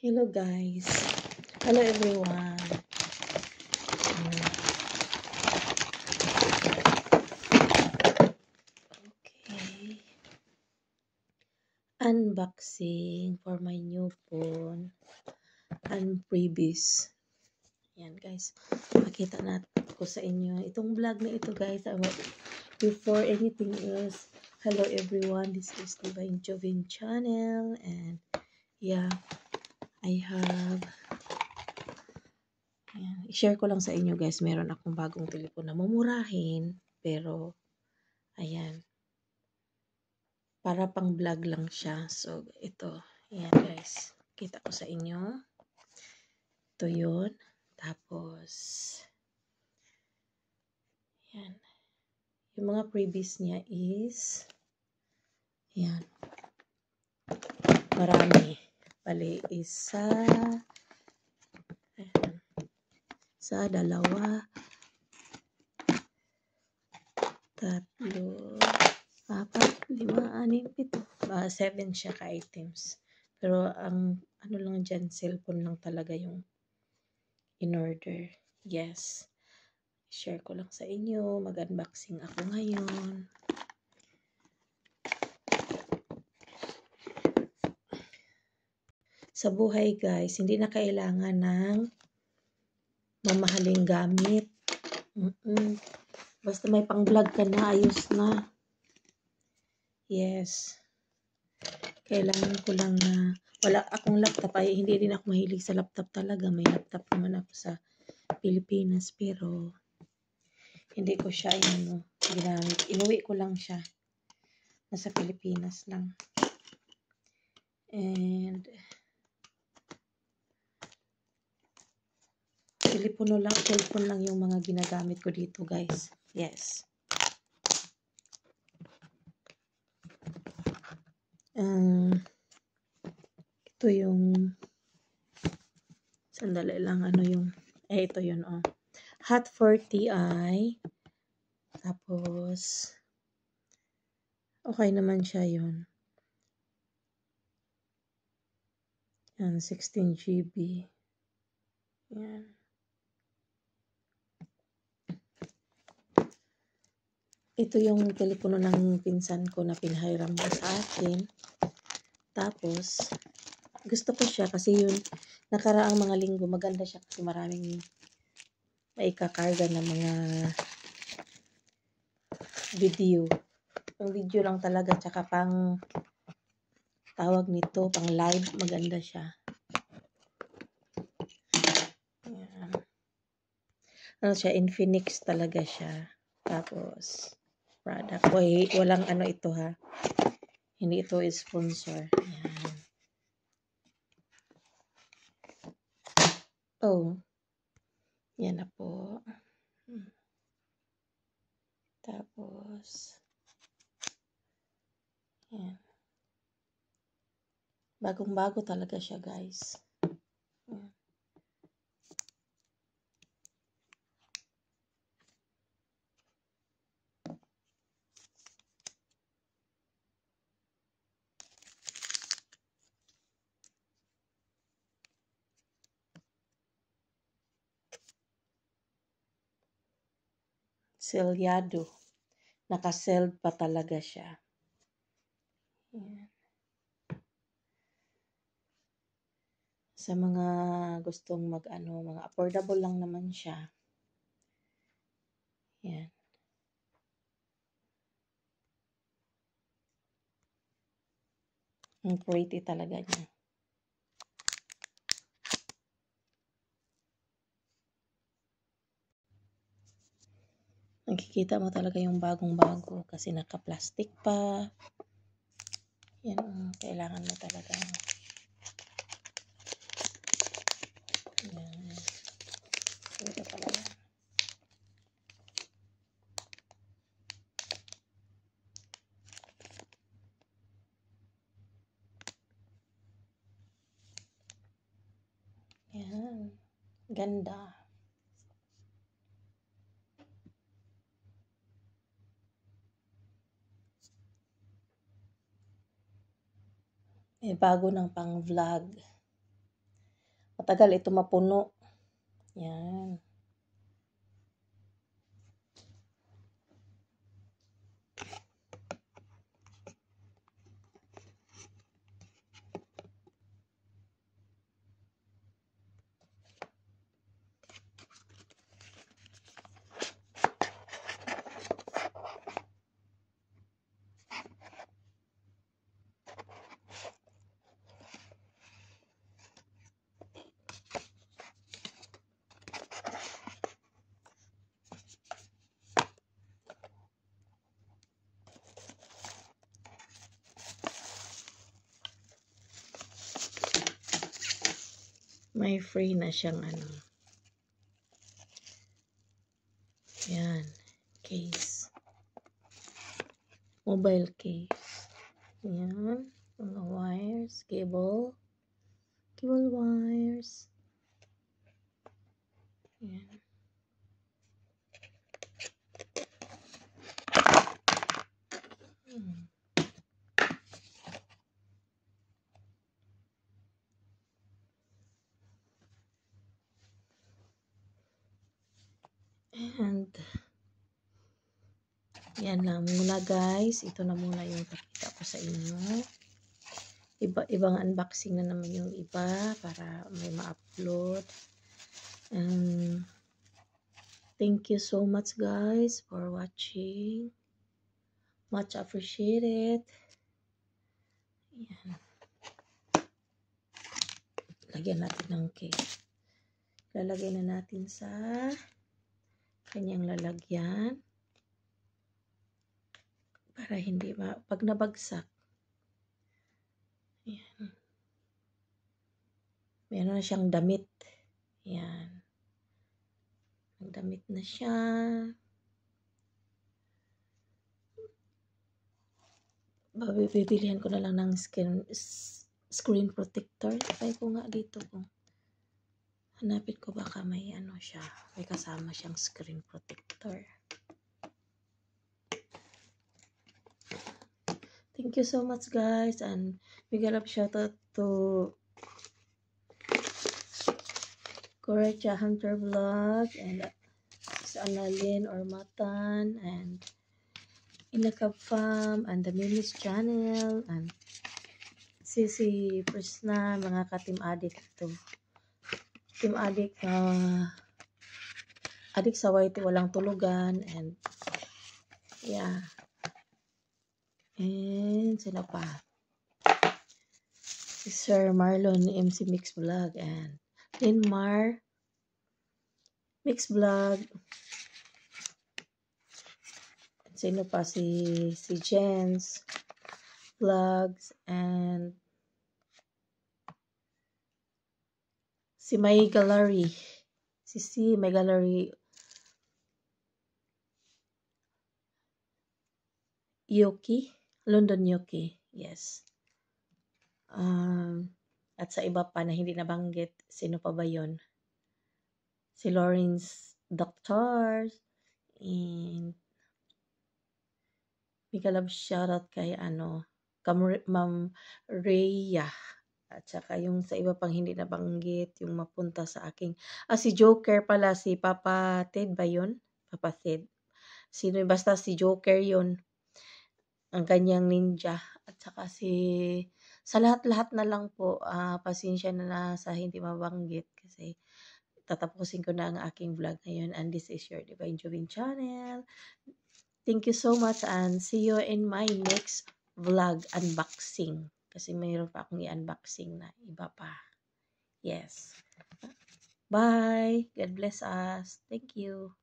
Hello guys. Hello everyone. Okay. Unboxing for my new phone and freebies. Yan guys. Makita natin ko sa inyo. Itong vlog na ito guys. Before anything else, hello everyone. This is Divine Jovin channel. And yeah, I have i-share ko lang sa inyo guys, meron akong bagong telepon na mumurahin, pero ayan, para pang vlog lang siya. So ito, ayan guys, kita ko sa inyo, ito yun. Tapos ayan, yung mga freebies niya is ayan, marami. Bali, isa, ayan, isa, dalawa, tatlo, apat, lima, anim, pito. 7 siya ka-items. Pero ang ano lang dyan, cellphone lang talaga yung in-order. Yes. Share ko lang sa inyo. Mag-unboxing ako ngayon. Sa buhay guys, hindi na kailangan ng mamahaling gamit. Basta may pang-vlog ka na, ayos na. Yes. Kailangan ko lang na wala akong laptop. Ay, hindi din ako mahilig sa laptop talaga. May laptop naman ako sa Pilipinas. Pero, hindi ko siya ginamit. Inuwi ko lang siya. Nasa Pilipinas lang. And, cellphone lang yung mga ginagamit ko dito guys. Yes. Ito yung sandali lang ito yun Hot 40i. Tapos okay naman siya yun. Yan, 16 GB. Yan. Ito yung telepono ng pinsan ko na pinahiram mo sa akin. Tapos, gusto ko siya kasi yun, nakaraang mga linggo, maganda siya kasi maraming maikakarga na mga video. Yung video lang talaga, tsaka pang tawag nito, pang live, maganda siya. Yan. Ano siya, Infinix talaga siya. Tapos, product. Walang ito ha. Hindi ito sponsor. Yan. Oh. Yan na po. Tapos, yan. Bagong-bago talaga siya guys. Yan. Selyado. Naka-seld pa talaga siya. Yan. Sa mga gustong mga affordable lang naman siya. Yan. Ang pretty talaga niya. Nakikita mo talaga yung bagong-bago kasi naka-plastic pa. Yan, kailangan mo talaga. Yan. Ito talaga. Yan. Ganda. Bago ng pang-vlog. Matagal ito mapuno. Yan. May free na siyang ano. Yan. Case. Mobile case. Yan. Mga wires. Cable. Cable wires. Yan. And yan lang muna guys. Ito na muna yung pakita ko sa inyo. Ibang unboxing na naman yung iba para may ma-upload. Thank you so much guys for watching. Much appreciated. Yan. Lagyan natin ng cake. Lalagay na natin sa kanyang lalagyan para hindi pag nabagsak. Yan. Meron na siyang damit. Yan. Nagdamit na siya. Bibilihan ko na lang ng screen protector. Try ko nga dito kung hanapin ko baka may ano siya. May kasama siyang screen protector. Thank you so much guys, and big love shout out to Corecha Hunter Vlog and Annalyn Ormatan and Inakab Fam and the Mimis channel and Sisi Prisna, mga ka-team addict to. Team addict, addict sa white, walang tulugan, and yeah. And sila pa? Si Sir Marlon, MC Mix Vlog, and Linmar Mix Vlog. And sino pa? Si Jens Vlogs, and si May Gallery. Si May Gallery Yuki. London Yuki. Yes. At sa iba pa na hindi nabanggit. Sino pa ba yun? Si Lawrence Doctors. And Mika love shoutout kay Ma'am Rhea. At saka yung sa iba pang hindi nabanggit, yung mapunta sa aking, si Joker pala, si Papa Ted ba yun? Papa Ted. Sino, basta si Joker yun. Ang kanyang ninja. At saka sa lahat-lahat na lang po, pasensya na sa hindi mabanggit kasi tatapusin ko na ang aking vlog ngayon, and this is your Divine Jovin channel. Thank you so much and see you in my next vlog unboxing. Kasi mayroon pa akong i-unboxing na iba pa. Yes. Bye. God bless us. Thank you.